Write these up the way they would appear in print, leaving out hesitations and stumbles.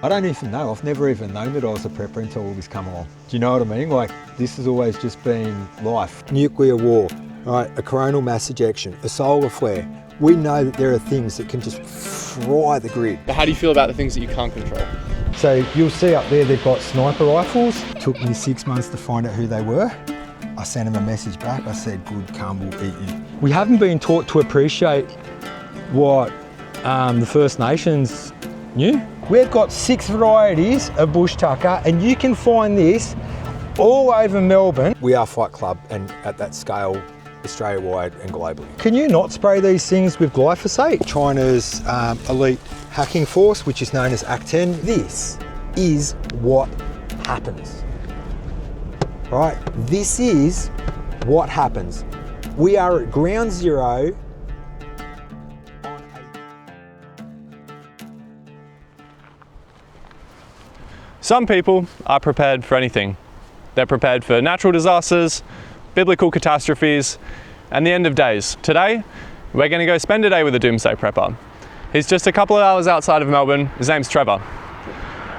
I don't even know. I've never even known that I was a prepper until all this come along. Do you know what I mean? Like, this has always just been life. Nuclear war, right? A coronal mass ejection, a solar flare. We know that there are things that can just fry the grid. But how do you feel about the things that you can't control? So you'll see up there, they've got sniper rifles. Took me 6 months to find out who they were. I sent them a message back. I said, good, come, we'll eat you. We haven't been taught to appreciate what the First Nations knew. We've got 6 varieties of bush tucker, and you can find this all over Melbourne. We are Fight Club, and at that scale, Australia-wide and globally. Can you not spray these things with glyphosate? China's elite hacking force, which is known as Act-10. This is what happens, right? This is what happens. We are at ground zero. Some people are prepared for anything. They're prepared for natural disasters, biblical catastrophes, and the end of days. Today, we're going to go spend a day with a Doomsday prepper. He's just a couple of hours outside of Melbourne. His name's Trevor.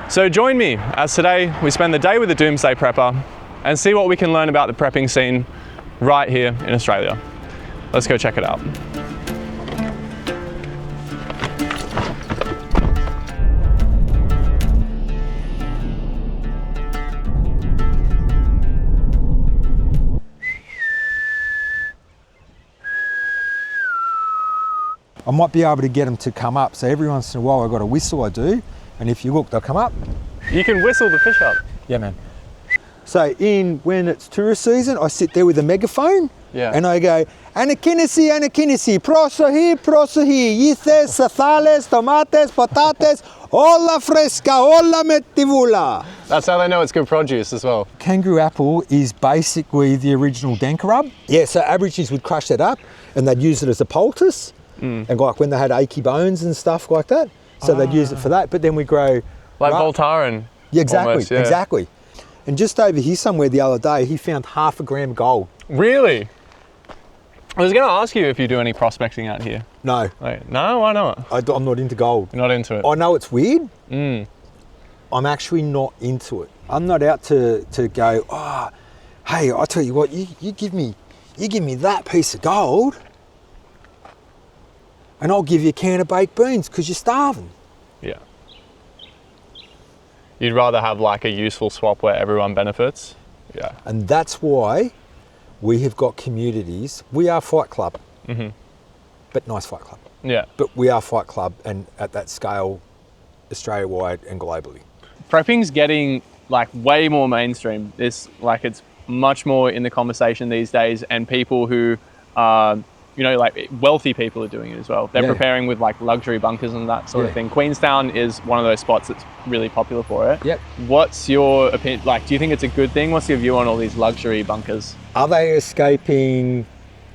So join me as today we spend the day with a Doomsday prepper and see what we can learn about the prepping scene right here in Australia. Let's go check it out. I might be able to get them to come up. So every once in a while I've got a whistle I do, and if you look, they'll come up. You can whistle the fish up? Yeah, man. So when it's tourist season, I sit there with a megaphone, and I go, anakinisi, proso here, yices, sazales, tomates, patates, olla fresca, olla metivula. That's how they know it's good produce as well. Kangaroo apple is basically the original danker rub. Yeah, so Aborigines would crush that up, and they'd use it as a poultice. And like when they had achy bones and stuff like that, so they'd use it for that. But then we grow like Voltaren. Yeah, exactly, almost, yeah. Exactly. And just over here somewhere the other day, he found 0.5 gram gold. Really? I was going to ask you if you do any prospecting out here. No. Wait, no, why not? I'm not into gold. You're not into it? I know it's weird. I'm actually not into it. I'm not out to go, oh, hey, I tell you what, you give me that piece of gold, and I'll give you a can of baked beans because you're starving. Yeah. You'd rather have like a useful swap where everyone benefits? Yeah. And that's why we have got communities. We are Fight Club, but nice Fight Club. Yeah. But we are Fight Club, and at that scale, Australia-wide and globally. Prepping's getting like way more mainstream. It's much more in the conversation these days, and people who you know, like wealthy people are doing it as well. They're preparing with like luxury bunkers and that sort of thing. Queenstown is one of those spots that's really popular for it. Yep. What's your opinion? Like, do you think it's a good thing? What's your view on all these luxury bunkers? Are they escaping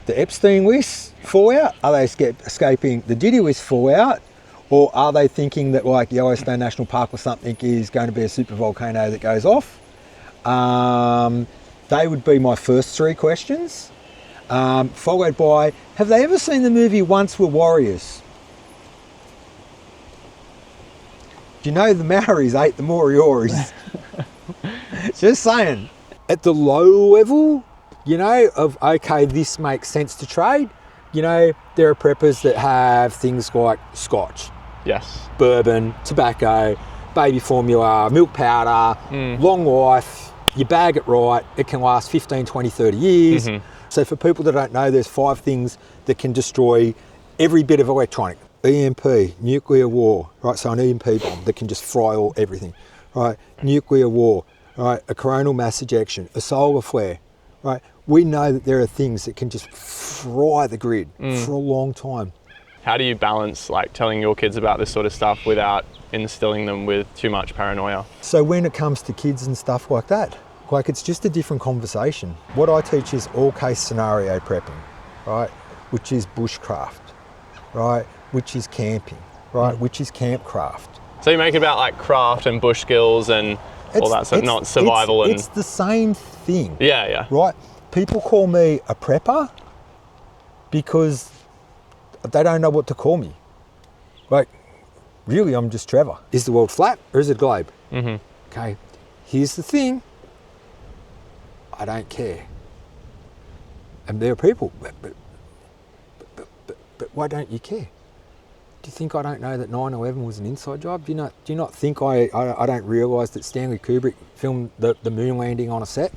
the Epstein list fallout? Are they escaping the Diddy list fallout? Or are they thinking that like Yellowstone National Park or something is going to be a super volcano that goes off? They would be my first 3 questions. Followed by, have they ever seen the movie Once Were Warriors? Do you know the Maoris ate the Morioris? Just saying. At the low level, you know, of okay, this makes sense to trade, you know, there are preppers that have things like scotch, bourbon, tobacco, baby formula, milk powder, long life, you bag it right, it can last 15, 20, 30 years. So for people that don't know, there's 5 things that can destroy every bit of electronic. EMP, nuclear war, right? So an EMP bomb that can just fry everything, right? Nuclear war, right? A coronal mass ejection, a solar flare, right? We know that there are things that can just fry the grid for a long time. How do you balance like telling your kids about this sort of stuff without instilling them with too much paranoia? So when it comes to kids and stuff like that, like it's just a different conversation. What I teach is all case scenario prepping, right? Which is bushcraft, right? Which is camping, right? Which is campcraft. So you make it about like craft and bush skills and all that, so not survival and... It's the same thing. Yeah, yeah. Right? People call me a prepper because they don't know what to call me. Like, really, I'm just Trevor. Is the world flat or is it a globe? Mm-hmm. Okay, here's the thing. I don't care. And there are people, but why don't you care? Do you think I don't know that 9/11 was an inside job? Do you not think I don't realise that Stanley Kubrick filmed the moon landing on a set?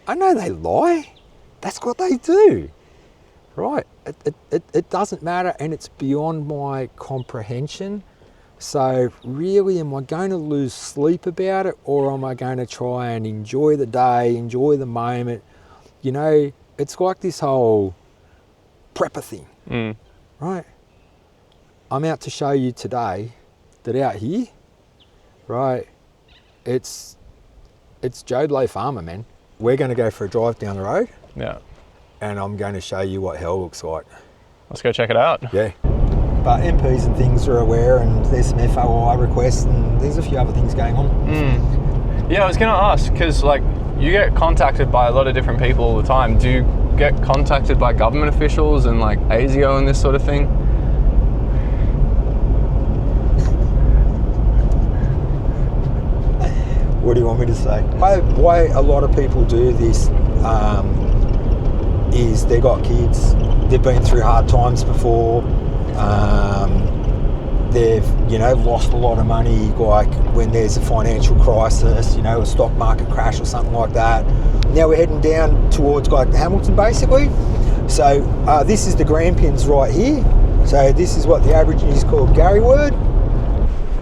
I know they lie. That's what they do, right? It doesn't matter, and it's beyond my comprehension. So really, am I going to lose sleep about it, or am I going to try and enjoy the day, enjoy the moment? You know, it's like this whole prepper thing, right? I'm out to show you today that out here, right, it's Joe Blow Farmer, man. We're going to go for a drive down the road. Yeah. And I'm going to show you what hell looks like. Let's go check it out. Yeah. But MPs and things are aware, and there's some FOI requests, and there's a few other things going on. Yeah, I was going to ask, because like you get contacted by a lot of different people all the time. Do you get contacted by government officials and like ASIO and this sort of thing? What do you want me to say? Why a lot of people do this is they got kids, they've been through hard times before, they've lost a lot of money, like when there's a financial crisis, a stock market crash or something like that. Now we're heading down towards like Hamilton basically. So this is the Grampians right here. So this is what the Aborigines call Gary Word.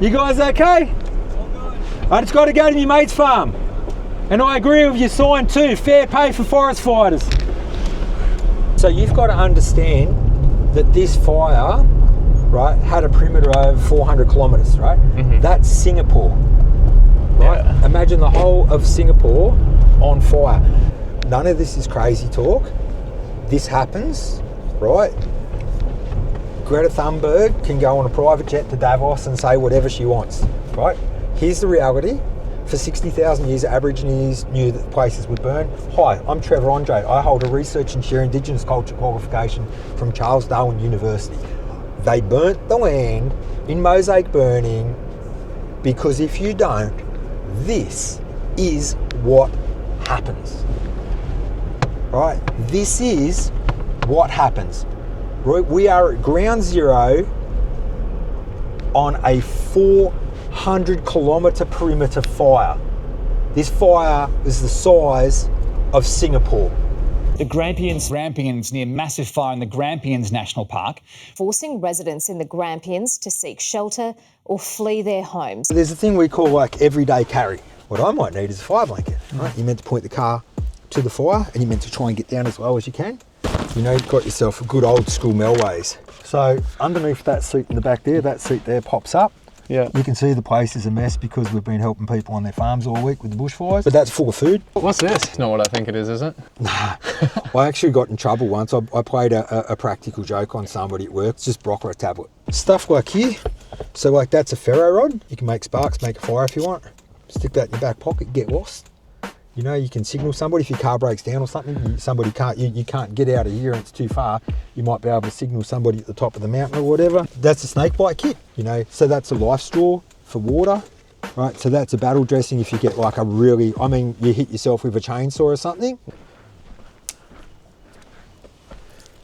You guys okay? I just got to go to your mate's farm. And I agree with your sign too, fair pay for forest fighters. So you've got to understand that this fire, right, had a perimeter of 400 kilometres, right? Mm-hmm. That's Singapore, right? Yeah. Imagine the whole of Singapore on fire. None of this is crazy talk. This happens, right? Greta Thunberg can go on a private jet to Davos and say whatever she wants, right? Here's the reality. For 60,000 years, Aborigines knew that places would burn. Hi, I'm Trevor Andre. I hold a Research and Share Indigenous Culture qualification from Charles Darwin University. They burnt the land in mosaic burning because if you don't, this is what happens. Right? This is what happens. We are at ground zero on a 400 kilometre perimeter fire. This fire is the size of Singapore. The Grampians near massive fire in the Grampians National Park, forcing residents in the Grampians to seek shelter or flee their homes. There's a thing we call like everyday carry. What I might need is a fire blanket. Right? You're meant to point the car to the fire and you're meant to try and get down as low as you can. You've got yourself a good old school Melways. So underneath that seat in the back there, that seat there pops up. Yeah. You can see the place is a mess because we've been helping people on their farms all week with the bushfires. But that's full of food. What's this? Not what I think it is it? Nah. I actually got in trouble once. I played a practical joke on somebody at work. It's just broccoli tablet. Stuff like here. So like that's a ferro rod. You can make sparks, make a fire if you want. Stick that in your back pocket, get lost. You can signal somebody if your car breaks down or something. Somebody can't, you can't get out of here and it's too far. You might be able to signal somebody at the top of the mountain or whatever. That's a snake bite kit, So that's a life straw for water, right? So that's a battle dressing if you get like you hit yourself with a chainsaw or something.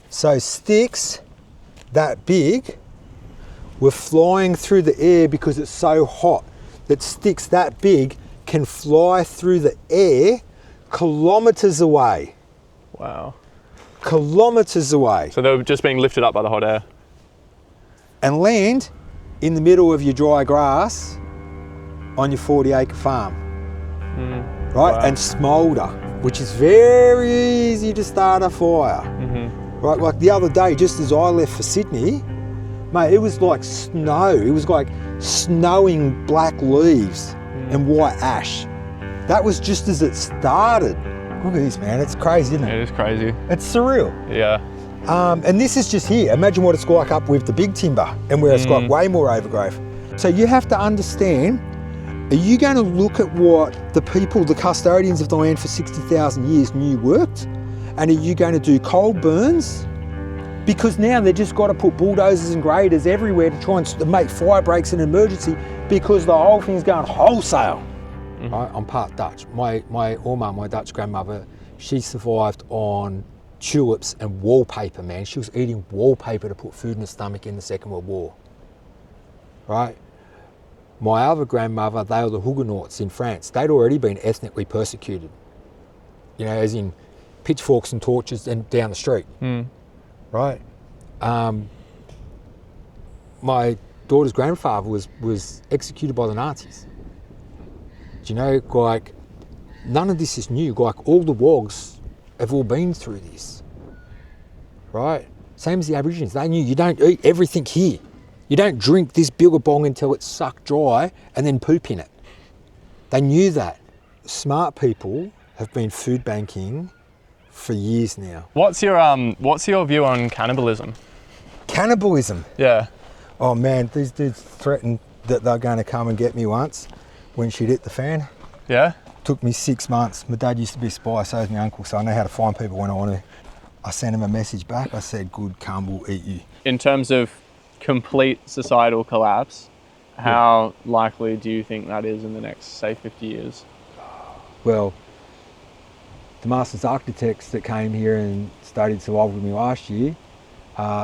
So sticks that big were flying through the air because it's so hot that sticks that big can fly through the air kilometres away. Wow. Kilometres away. So they were just being lifted up by the hot air. And land in the middle of your dry grass on your 40-acre farm. Right? Wow. And smoulder, which is very easy to start a fire. Mm-hmm. Right? Like the other day, just as I left for Sydney, mate, it was like snow. It was like snowing black leaves and white ash. That was just as it started. Look at this, man. It's crazy, isn't it? It is crazy. It's surreal. Yeah. And this is just here. Imagine what it's like up with the big timber and where it's got way more overgrowth. So you have to understand, are you going to look at what the people, the custodians of the land for 60,000 years knew worked? And are you going to do cold burns Because now they've just got to put bulldozers and graders everywhere to try and make fire breaks in an emergency because the whole thing's going wholesale. Right? I'm part Dutch. My Oma, my Dutch grandmother, she survived on tulips and wallpaper, man. She was eating wallpaper to put food in her stomach in the Second World War. Right? My other grandmother, they were the Huguenots in France. They'd already been ethnically persecuted. You know, as in pitchforks and torches and down the street. Right? My daughter's grandfather was executed by the Nazis. Do you know, like, none of this is new. Like, all the wogs have all been through this. Right? Same as the Aborigines. They knew you don't eat everything here. You don't drink this billabong until it's sucked dry and then poop in it. They knew that. Smart people have been food banking for years now. What's your view on cannibalism? Cannibalism? Yeah. Oh man, these dudes threatened that they're going to come and get me once when she'd hit the fan. Yeah? Took me 6 months. My dad used to be a spy, so is my uncle, so I know how to find people when I want to. I sent him a message back. I said, good, come, we'll eat you. In terms of complete societal collapse, how likely do you think that is in the next, say, 50 years? Well, the Masters Architects that came here and studied survival with me last year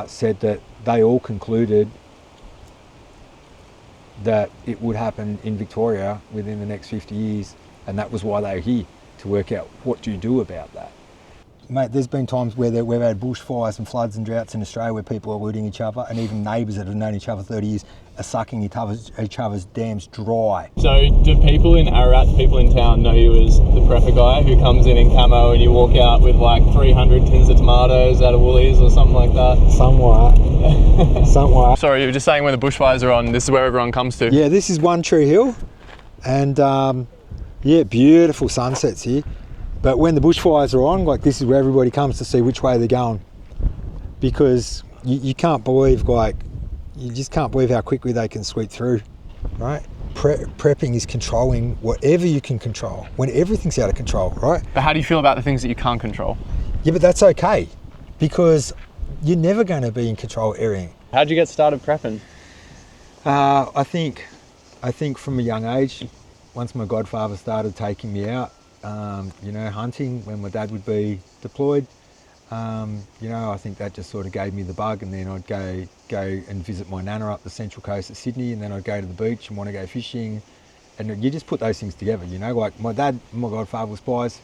said that they all concluded that it would happen in Victoria within the next 50 years, and that was why they were here, to work out what do you do about that. Mate, there's been times where we've had bushfires and floods and droughts in Australia where people are looting each other, and even neighbours that have known each other 30 years are sucking each other's dams dry. So do people in Ararat, people in town, know you as the prepper guy who comes in camo and you walk out with like 300 tins of tomatoes out of Woolies or something like that? Somewhat. Sorry, you were just saying when the bushfires are on, this is where everyone comes to? Yeah, this is One Tree Hill, and yeah, beautiful sunsets here. But when the bushfires are on, like, this is where everybody comes to see which way they're going, because you can't believe, like, you just can't believe how quickly they can sweep through, right? Prepping is controlling whatever you can control when everything's out of control, right? But how do you feel about the things that you can't control? Yeah, but that's okay, because you're never going to be in control of everything. How'd you get started prepping? I think from a young age, once my godfather started taking me out, you know, hunting when my dad would be deployed, you know, I think that just sort of gave me the bug, and then I'd go and visit my nana up the central coast of Sydney, and then I'd go to the beach and want to go fishing, and you just put those things together, you know, like my dad and my godfather were spies,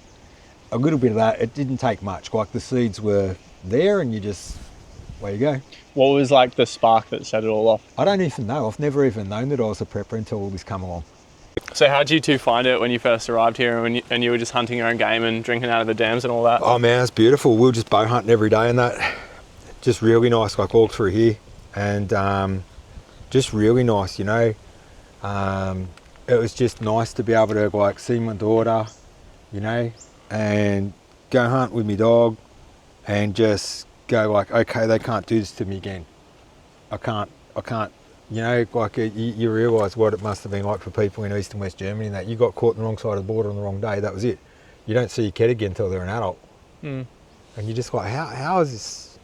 a little bit of that, it didn't take much, like the seeds were there and you just, away you go. What was like the spark that set it all off? I don't even know, I've never even known that I was a prepper until all this come along. So how did you two find it when you first arrived here and you were just hunting your own game and drinking out of the dams and all that? Oh man, it's beautiful. We were just bow hunting every day and that. Just really nice, like all through here. And just really nice, you know. It was just nice to be able to like see my daughter, you know, and go hunt with my dog and just go like, okay, they can't do this to me again. I can't. You know, like you realise what it must have been like for people in East and West Germany and that. You got caught on the wrong side of the border on the wrong day, that was it. You don't see your kid again until they're an adult. And you're just like, how is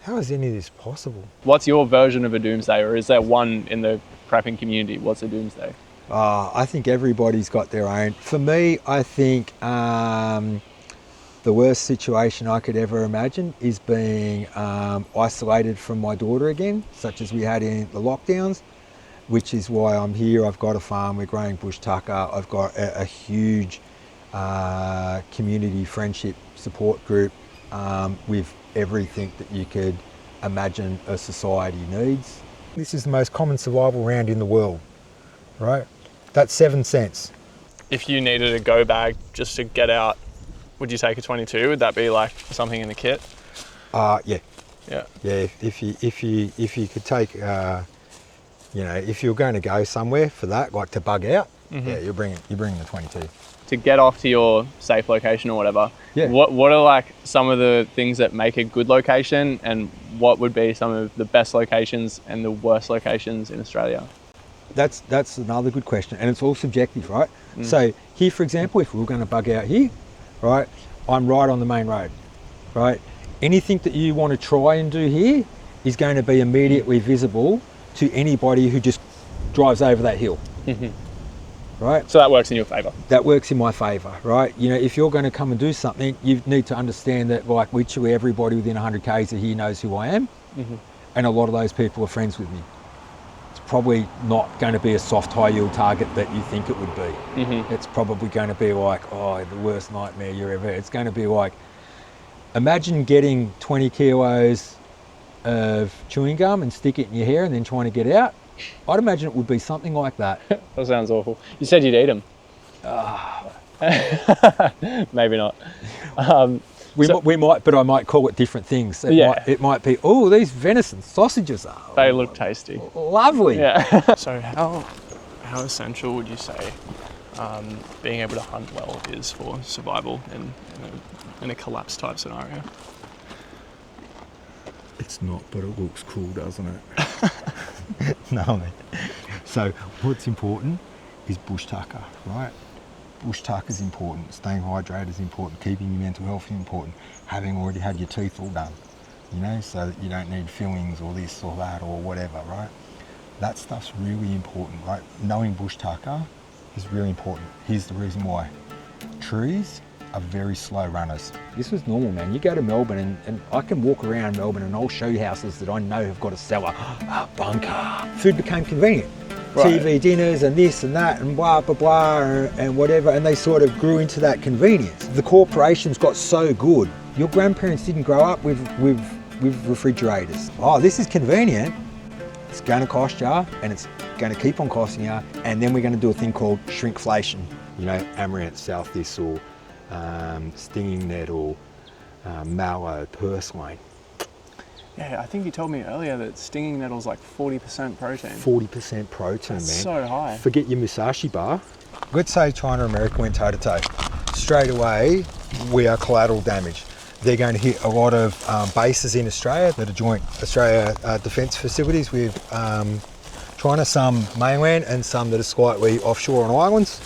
any of this possible? What's your version of a doomsday, or is there one in the prepping community? What's a doomsday? I think everybody's got their own. For me, I think the worst situation I could ever imagine is being isolated from my daughter again, such as we had in the lockdowns, which is why I'm here. I've got a farm, we're growing bush tucker, I've got a huge community friendship support group with everything that you could imagine a society needs. This is the most common survival round in the world, right? That's 7 cents. If you needed a go bag just to get out, would you take a 22? Would that be like something in the kit? Yeah. Yeah. Yeah. If you could take, you know, if you're going to go somewhere for that, like to bug out, yeah, you're bringing the 22. To get off to your safe location or whatever. Yeah. What are like some of the things that make a good location, and what would be some of the best locations and the worst locations in Australia? That's another good question, and it's all subjective, right? So here, for example, if we were going to bug out here, right, I'm right on the main road, right? anything that you want to try and do here is going to be immediately visible to anybody who just drives over that hill. Right? So that works in your favour. That works in my favour, right? You know, if you're going to come and do something, you need to understand that, like, literally everybody within 100 k's of here knows who I am, and a lot of those people are friends with me. It's probably not going to be a soft, high yield target that you think it would be. It's probably going to be like, oh, the worst nightmare you ever. It's going to be like, imagine getting 20 kilos of chewing gum and stick it in your hair and then trying to get out. I'd imagine it would be something like that. That sounds awful. You said you'd eat them. Maybe not. We might, but I might call it different things. It might be, oh, these venison sausages are. They look tasty. Lovely. Yeah. So how essential would you say being able to hunt well is for survival in a collapse type scenario? It's not, but it looks cool, doesn't it? No, man. So what's important is bush tucker, right? Bush tucker is important. Staying hydrated is important. Keeping your mental health is important. Having already had your teeth all done, you know, so that you don't need fillings or this or that or whatever, right? That stuff's really important, right? Knowing bush tucker is really important. Here's the reason why. Trees are very slow runners. This was normal, man. You go to Melbourne and I can walk around Melbourne and I'll show you houses that I know have got a cellar, a bunker. Food became convenient. Right. TV dinners and this and that and blah, blah, blah and whatever. And they sort of grew into that convenience. The corporations got so good. Your grandparents didn't grow up with refrigerators. Oh, this is convenient. It's going to cost you and it's going to keep on costing you. And then we're going to do a thing called shrinkflation. You know, amaranth, south thistle, stinging nettle, mallow, purslane. Yeah, I think you told me earlier that stinging nettle's like 40% protein. 40% protein, That's man. so high. Forget your Musashi bar. Let's say China and America went toe to toe. Straight away, we are collateral damage. They're going to hit a lot of bases in Australia that are joint Australia defence facilities with China, some mainland and some that are slightly offshore on islands.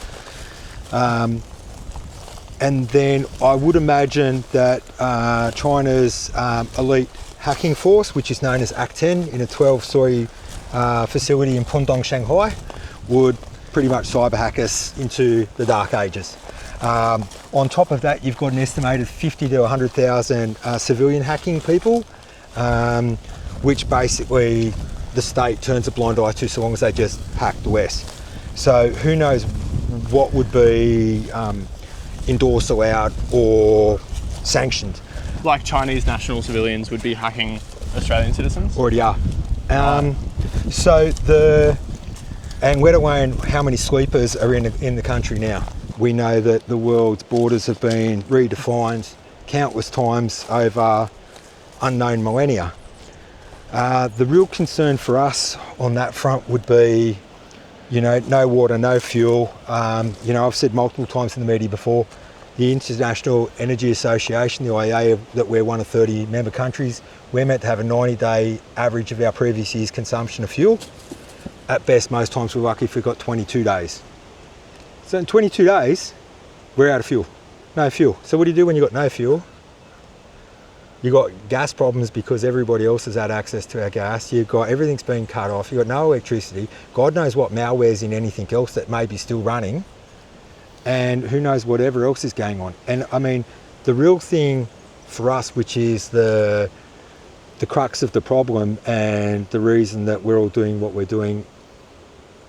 And then I would imagine that China's elite hacking force, which is known as ACT-10 in a 12-storey facility in Pudong, Shanghai, would pretty much cyber hack us into the dark ages. On top of that, you've got an estimated 50 to 100,000 civilian hacking people, which basically the state turns a blind eye to so long as they just hack the West. So who knows what would be endorsed, allowed or sanctioned. Like Chinese national civilians would be hacking Australian citizens? Already are. And let alone how many sleepers are in the country now. We know that the world's borders have been redefined countless times over unknown millennia. The real concern for us on that front would be, you know, no water, no fuel. You know, I've said multiple times in the media before, the International Energy Association, the IEA, that we're one of 30 member countries, we're meant to have a 90-day average of our previous year's consumption of fuel. At best, most times we're lucky if we've got 22 days. So in 22 days, we're out of fuel. No fuel. So what do you do when you've got no fuel? You've got gas problems because everybody else has had access to our gas. You've got everything's been cut off. You've got no electricity. God knows what malware's in anything else that may be still running. And who knows whatever else is going on. And I mean, the real thing for us, which is the crux of the problem and the reason that we're all doing what we're doing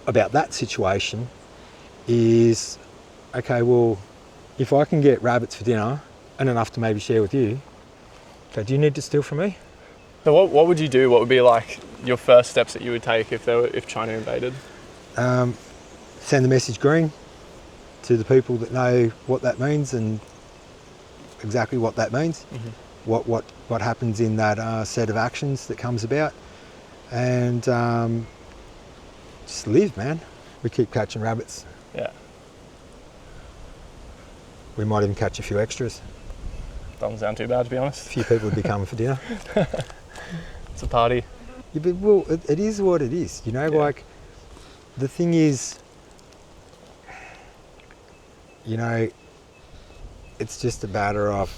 about that situation is, okay, well, if I can get rabbits for dinner and enough to maybe share with you, okay, do you need to steal from me? So what would you do? What would be like your first steps that you would take if China invaded? Send the message green to the people that know what that means and exactly what that means, what happens in that set of actions that comes about, and just live, man. We keep catching rabbits. Yeah. We might even catch a few extras. Doesn't sound too bad, to be A honest. few people would be coming for dinner. It's a party. Yeah, but well, it is what it is, you know. Yeah. Like the thing is, you know, it's just a matter of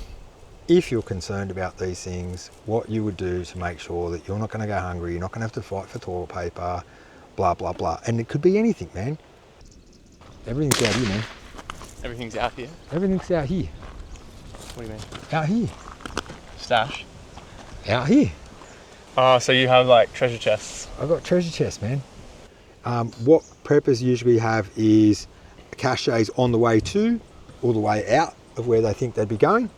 if you're concerned about these things, what you would do to make sure that you're not going to go hungry, you're not going to have to fight for toilet paper, blah, blah, blah. And it could be anything, man. Everything's out here, man. Everything's out here? Everything's out here. What do you mean? Out here. Stash? Out here. Oh, so you have like treasure chests? I've got treasure chests, man. What preppers usually have is caches on the way to or the way out of where they think they'd be going.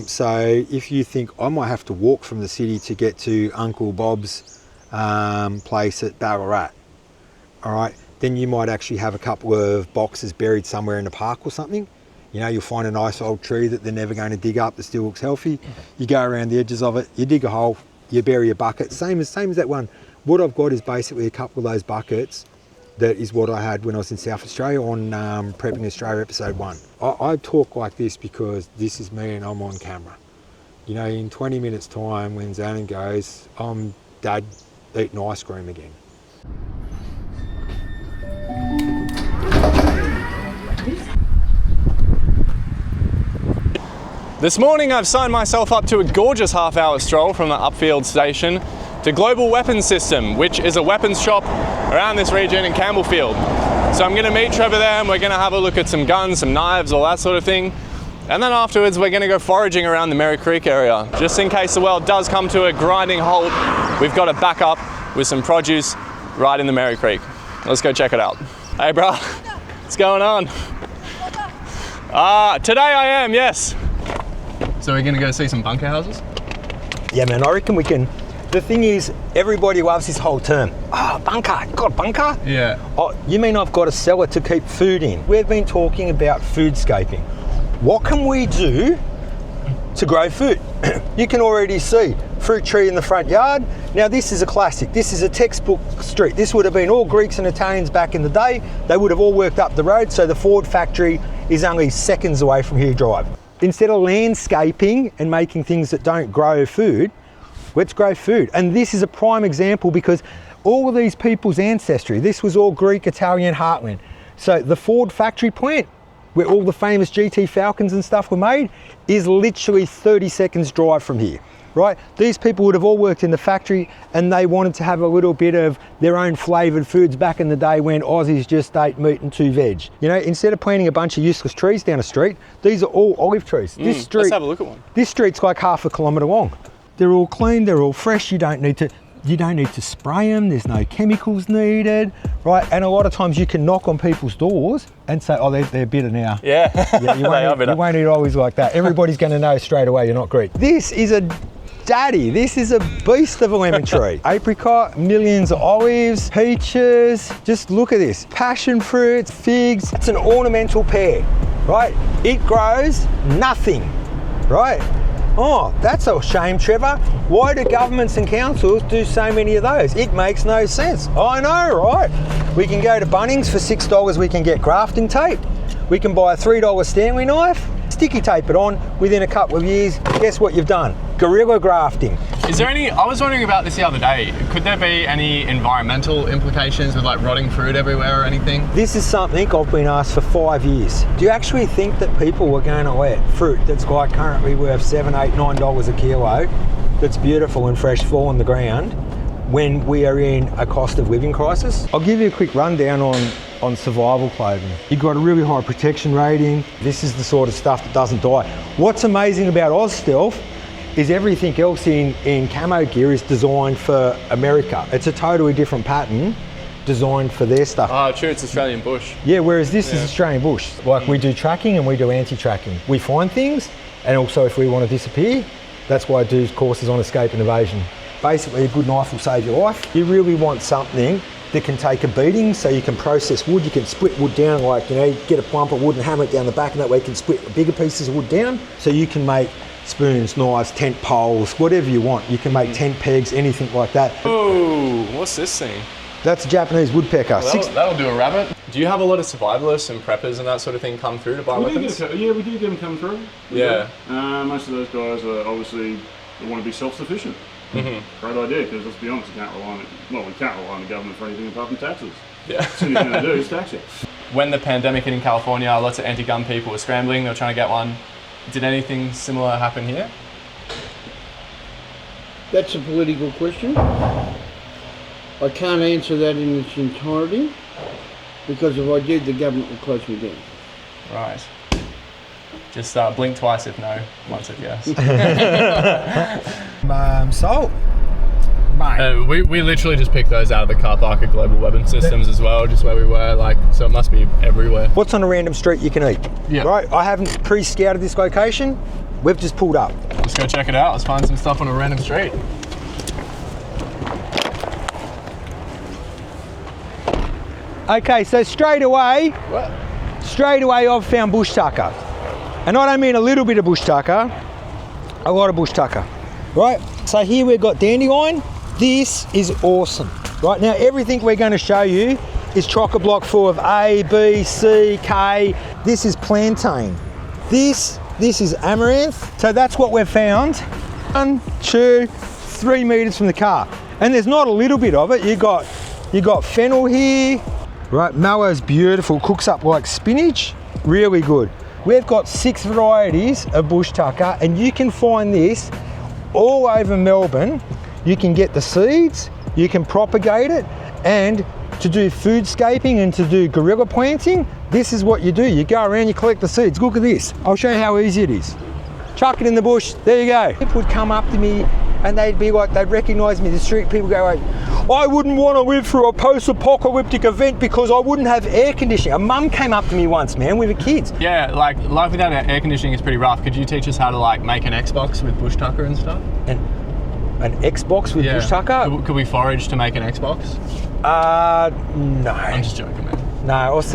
So if you think I might have to walk from the city to get to Uncle Bob's place at Ballarat, all right, then you might actually have a couple of boxes buried somewhere in the park or something. You know, you'll find a nice old tree that they're never going to dig up that still looks healthy. You go around the edges of it, you dig a hole, you bury a bucket, same as that one. What I've got is basically a couple of those buckets. That is what I had when I was in South Australia on Prepping Australia episode 1. I talk like this because this is me and I'm on camera. You know, in 20 minutes time when Zanin goes, I'm dad eating ice cream again. This morning I've signed myself up to a gorgeous half-hour stroll from the Upfield station to Global Weapons System, which is a weapons shop around this region in Campbellfield. So I'm going to meet Trevor there and we're going to have a look at some guns, some knives, all that sort of thing. And then afterwards we're going to go foraging around the Merri Creek area. Just in case the world does come to a grinding halt, we've got a backup with some produce right in the Merri Creek. Let's go check it out. Hey bro, what's going on? Today I am, yes. So we're going to go see some bunker houses? Yeah man, I reckon we can. The thing is, everybody loves this whole term. Bunker, got a bunker? Yeah. Oh, you mean I've got a cellar to keep food in? We've been talking about foodscaping. What can we do to grow food? You can already see fruit tree in the front yard. Now this is a classic. This is a textbook street. This would have been all Greeks and Italians back in the day. They would have all worked up the road, so the Ford factory is only seconds away from here drive. Instead of landscaping and making things that don't grow food, let's grow food. And this is a prime example because all of these people's ancestry, this was all Greek, Italian heartland. So the Ford factory plant, where all the famous GT Falcons and stuff were made, is literally 30 seconds drive from here, right? These people would have all worked in the factory and they wanted to have a little bit of their own flavoured foods back in the day when Aussies just ate meat and 2 veg. You know, instead of planting a bunch of useless trees down the street, these are all olive trees. This street, let's have a look at one. This street's like half a kilometre long. They're all clean, they're all fresh, you don't need to spray them, there's no chemicals needed, right? And a lot of times you can knock on people's doors and say, oh, they're bitter now. Yeah, you won't eat always like that. Everybody's going to know straight away you're not Greek. This is a daddy, this is a beast of a lemon tree. Apricot, millions of olives, peaches, just look at this. Passion fruits, figs, it's an ornamental pear, right? It grows nothing, right? Oh, that's a shame, Trevor. Why do governments and councils do so many of those? It makes no sense. I know, right? We can go to Bunnings for $6, we can get grafting tape. We can buy a $3 Stanley knife, sticky tape it on, within a couple of years, guess what you've done? Guerrilla grafting. Is there any, I was wondering about this the other day, could there be any environmental implications with like rotting fruit everywhere or anything? This is something I've been asked for 5 years. Do you actually think that people are going to let fruit that's like currently worth $7, $8, $9 a kilo, that's beautiful and fresh, fall on the ground when we are in a cost of living crisis? I'll give you a quick rundown on survival clothing. You've got a really high protection rating. This is the sort of stuff that doesn't die. What's amazing about OzStealth is everything else in camo gear is designed for America. It's a totally different pattern designed for their stuff. Oh, true, it's Australian bush. Yeah, whereas this is Australian bush. Like we do tracking and we do anti-tracking. We find things, and also if we want to disappear, that's why I do courses on escape and evasion. Basically, a good knife will save your life. You really want something that can take a beating, so you can process wood, you can split wood down, like, you know, get a bump of wood and hammer it down the back, and that way you can split bigger pieces of wood down, so you can make spoons, knives, tent poles, whatever you want. You can make tent pegs, anything like that. Oh, what's this thing? That's a Japanese woodpecker. Well, that'll do a rabbit. Do you have a lot of survivalists and preppers and that sort of thing come through to buy weapons? Yeah, we do get them come through. Yeah. Most of those guys are obviously, they want to be self-sufficient. Mm-hmm. Great idea, because let's be honest, we can't rely on the government for anything apart from taxes. Yeah. As soon as you're going to do is tax you. When the pandemic hit in California, lots of anti-gun people were scrambling, they were trying to get one. Did anything similar happen here? That's a political question. I can't answer that in its entirety, because if I did, the government would close me down. Right. Just blink twice if no, once if yes. Salt. Mate. We literally just picked those out of the car park at Global Weapon Systems as well, just where we were, like, so it must be everywhere. What's on a random street you can eat? Yeah. Right, I haven't pre-scouted this location. We've just pulled up. Let's go check it out. Let's find some stuff on a random street. Okay, so straight away I've found bush tucker. And I don't mean a little bit of bush tucker, a lot of bush tucker, right? So here we've got dandelion. This is awesome. Right now, everything we're going to show you is chock-a-block full of A, B, C, K. This is plantain. This is amaranth. So that's what we've found. 1, 2, 3 meters from the car. And there's not a little bit of it. You got fennel here. Right, mallow beautiful, cooks up like spinach, really good. We've got 6 varieties of bush tucker, and you can find this all over Melbourne. You can get the seeds, you can propagate it, and to do foodscaping and to do guerrilla planting, this is what you do. You go around, you collect the seeds. Look at this. I'll show you how easy it is. Chuck it in the bush, there you go. People would come up to me and they'd be like, they'd recognise me. The street people go like, I wouldn't want to live through a post-apocalyptic event because I wouldn't have air conditioning. A mum came up to me once, man, with her kids. Yeah, like life without air conditioning is pretty rough. Could you teach us how to like make an Xbox with bush tucker and stuff? An Xbox with bush tucker? Could we forage to make an Xbox? No. I'm just joking, man. No, I was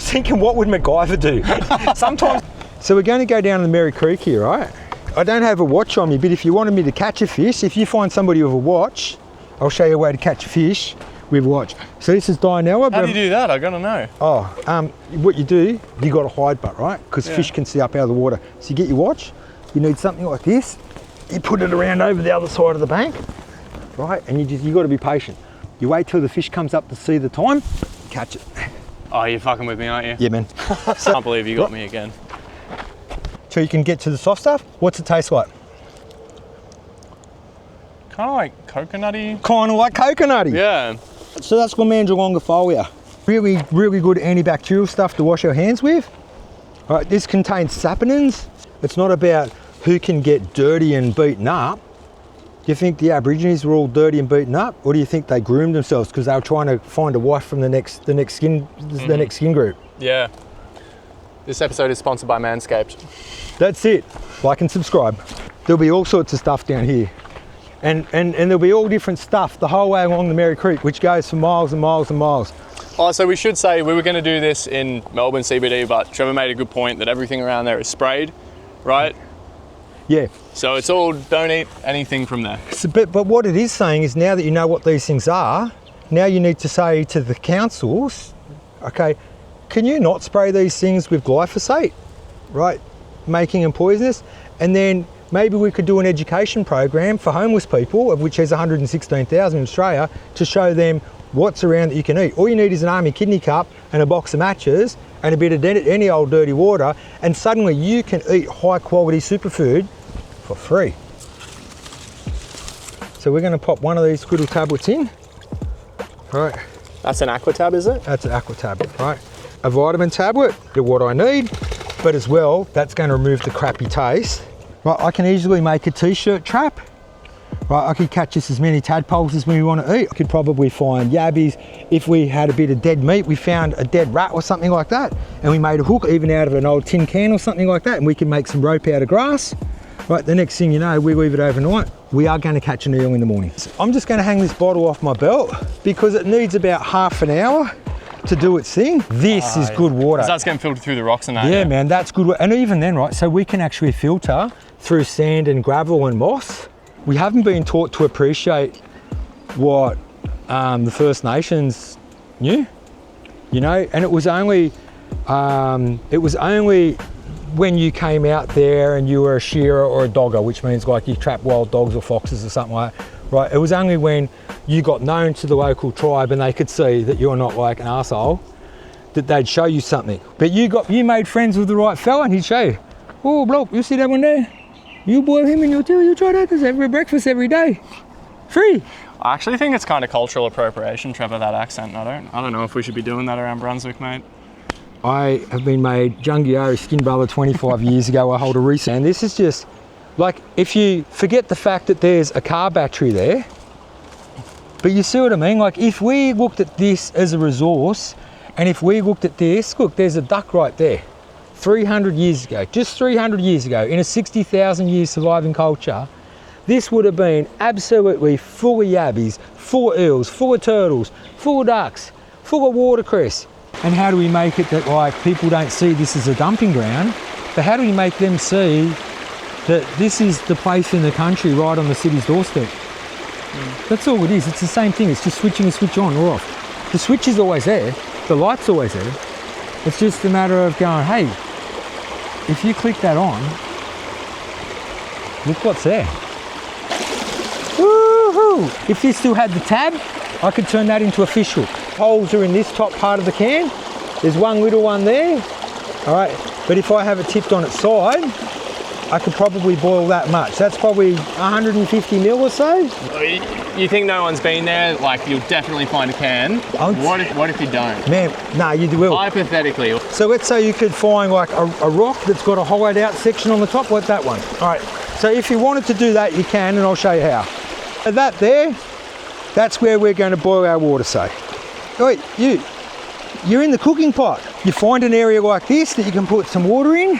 thinking, what would MacGyver do? Sometimes. So we're going to go down the Merry Creek here, right? I don't have a watch on me, but if you wanted me to catch a fish, if you find somebody with a watch, I'll show you a way to catch a fish with a watch. So this is Dianella. How do you do that? I gotta know. What you do, you got a hide butt, right? Because fish can see up out of the water. So you get your watch, you need something like this, you put it around over the other side of the bank, right? And you got to be patient. You wait till the fish comes up to see the time, catch it. Oh, you're fucking with me, aren't you? Yeah, man. Can't believe you got me again. So you can get to the soft stuff. What's it taste like? Kind of like coconutty. Kind of like coconutty. Yeah. So that's Lamandra longifolia. Really, really good antibacterial stuff to wash our hands with. All right, this contains saponins. It's not about who can get dirty and beaten up. Do you think the Aborigines were all dirty and beaten up, or do you think they groomed themselves because they were trying to find a wife from the next skin group? Yeah. This episode is sponsored by Manscaped. That's it. Like and subscribe. There'll be all sorts of stuff down here. And there'll be all different stuff the whole way along the Merry Creek, which goes for miles and miles and miles. Oh, so we should say we were going to do this in Melbourne CBD, but Trevor made a good point that everything around there is sprayed, right? Yeah. So it's all, don't eat anything from there. So, but what it is saying is, now that you know what these things are, now you need to say to the councils, okay, can you not spray these things with glyphosate, right? Making them poisonous. And then maybe we could do an education program for homeless people, of which there's 116,000 in Australia, to show them what's around that you can eat. All you need is an army kidney cup and a box of matches and a bit of any old dirty water, and suddenly you can eat high quality superfood for free. So we're going to pop one of these squiddle tablets in. All right. That's an aqua tab, is it? That's an aqua tablet, right? A vitamin tablet, what I need, but as well, that's going to remove the crappy taste. Right, I can easily make a t-shirt trap. Right, I could catch just as many tadpoles as we want to eat. I could probably find yabbies. If we had a bit of dead meat, we found a dead rat or something like that, and we made a hook even out of an old tin can or something like that, and we can make some rope out of grass. Right, the next thing you know, we leave it overnight. We are going to catch an eel in the morning. So I'm just going to hang this bottle off my belt because it needs about half an hour to do its thing. This is good water. That's getting filtered through the rocks and that. Yeah, man, that's good. And even then, right, so we can actually filter through sand and gravel and moss. We haven't been taught to appreciate what the First Nations knew, you know, and it was only when you came out there and you were a shearer or a dogger, which means like you trap wild dogs or foxes or something like that, right? It was only when you got known to the local tribe and they could see that you're not like an arsehole, that they'd show you something. But you made friends with the right fella and he'd show you, Oh, bloke, you see that one there? You boil him in your tea, you try that. There's every breakfast every day. Free. I actually think it's kind of cultural appropriation, Trevor, that accent. I don't know if we should be doing that around Brunswick, mate. I have been made Jungiari skin brother 25 years ago. I hold a recent. And this is just, like, if you forget the fact that there's a car battery there, but you see what I mean? Like, if we looked at this as a resource, and if we looked at this, look, there's a duck right there. 300 years ago, just 300 years ago, in a 60,000 year surviving culture, this would have been absolutely full of yabbies, full of eels, full of turtles, full of ducks, full of watercress. And how do we make it that, like, people don't see this as a dumping ground, but how do we make them see that this is the place in the country right on the city's doorstep? That's all it is. It's the same thing. It's just switching a switch on or off. The switch is always there. The light's always there. It's just a matter of going, hey, if you click that on, look what's there. Woohoo! If you still had the tab, I could turn that into a fish hook. Holes are in this top part of the can. There's one little one there. All right, but if I have it tipped on its side, I could probably boil that much. That's probably 150 mil or so. You think no one's been there? Like, you'll definitely find a can. What if you don't? Man, no, you will. Hypothetically. So let's say you could find like a rock that's got a hollowed out section on the top, like that one. All right, so if you wanted to do that, you can, and I'll show you how. So that there, that's where we're going to boil our water, say. Wait, you're in the cooking pot. You find an area like this that you can put some water in.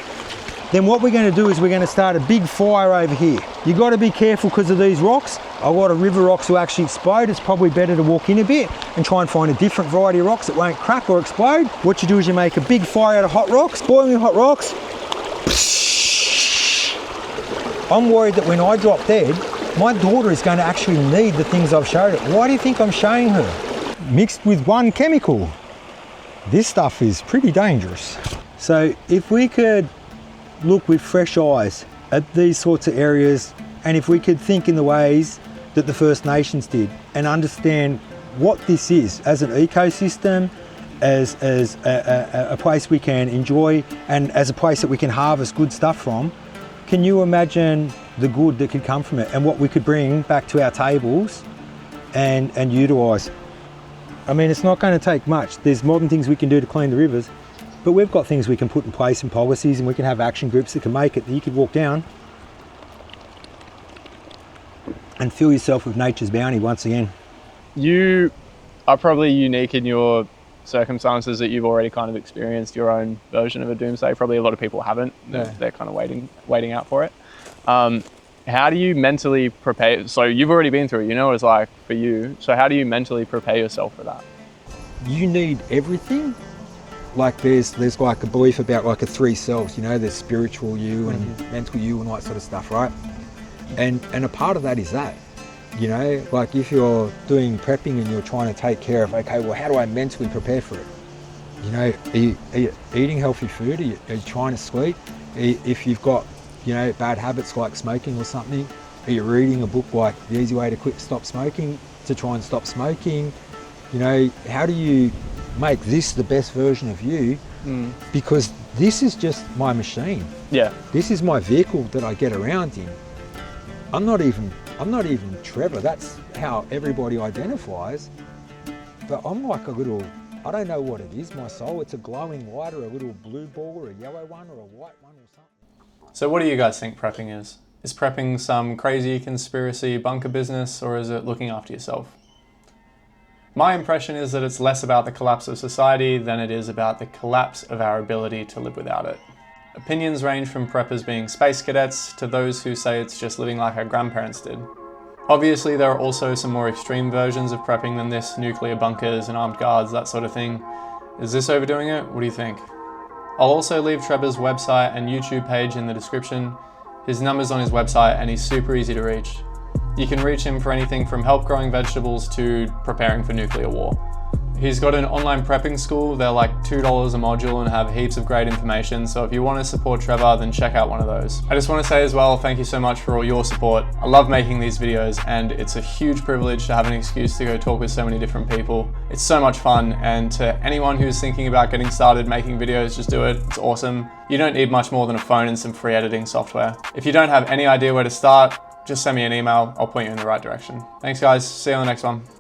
Then what we're going to do is we're going to start a big fire over here. You've got to be careful because of these rocks. A lot of river rocks will actually explode. It's probably better to walk in a bit and try and find a different variety of rocks that won't crack or explode. What you do is you make a big fire out of hot rocks, boiling hot rocks. I'm worried that when I drop dead, my daughter is going to actually need the things I've showed her. Why do you think I'm showing her? Mixed with one chemical. This stuff is pretty dangerous. So if we could look with fresh eyes at these sorts of areas, and if we could think in the ways that the First Nations did and understand what this is as an ecosystem, as a place we can enjoy and as a place that we can harvest good stuff from, can you imagine the good that could come from it and what we could bring back to our tables and utilise? I mean, it's not going to take much. There's modern things we can do to clean the rivers, but we've got things we can put in place and policies, and we can have action groups that can make it that you could walk down and fill yourself with nature's bounty once again. You are probably unique in your circumstances that you've already kind of experienced your own version of a doomsday. Probably a lot of people haven't. They're kind of waiting out for it. How do you mentally prepare? So you've already been through it, you know what it's like for you. So how do you mentally prepare yourself for that? You need everything. Like there's like a belief about like a three selves, you know, there's spiritual you and mental you and all that sort of stuff, right? And a part of that is that, you know, like if you're doing prepping and you're trying to take care of, okay, well, how do I mentally prepare for it? You know, are you eating healthy food? Are you trying to sleep? If you've got, you know, bad habits like smoking or something, are you reading a book like The Easy Way to Stop Smoking to try and stop smoking? You know, how do you make this the best version of you? Because this is just my machine. Yeah. This is my vehicle that I get around in. I'm not even Trevor. That's how everybody identifies. But I'm like a little, I don't know what it is, my soul. It's a glowing light or a little blue ball or a yellow one or a white one or something. So what do you guys think prepping is? Is prepping some crazy conspiracy bunker business, or is it looking after yourself? My impression is that it's less about the collapse of society than it is about the collapse of our ability to live without it. Opinions range from preppers being space cadets to those who say it's just living like our grandparents did. Obviously, there are also some more extreme versions of prepping than this, nuclear bunkers and armed guards, that sort of thing. Is this overdoing it? What do you think? I'll also leave Trevor's website and YouTube page in the description. His number's on his website and he's super easy to reach. You can reach him for anything from help growing vegetables to preparing for nuclear war. He's got an online prepping school. They're like $2 a module and have heaps of great information. So if you want to support Trevor, then check out one of those. I just want to say as well, thank you so much for all your support. I love making these videos and it's a huge privilege to have an excuse to go talk with so many different people. It's so much fun, and to anyone who's thinking about getting started making videos, just do it. It's awesome. You don't need much more than a phone and some free editing software. If you don't have any idea where to start, just send me an email. I'll point you in the right direction. Thanks guys, see you on the next one.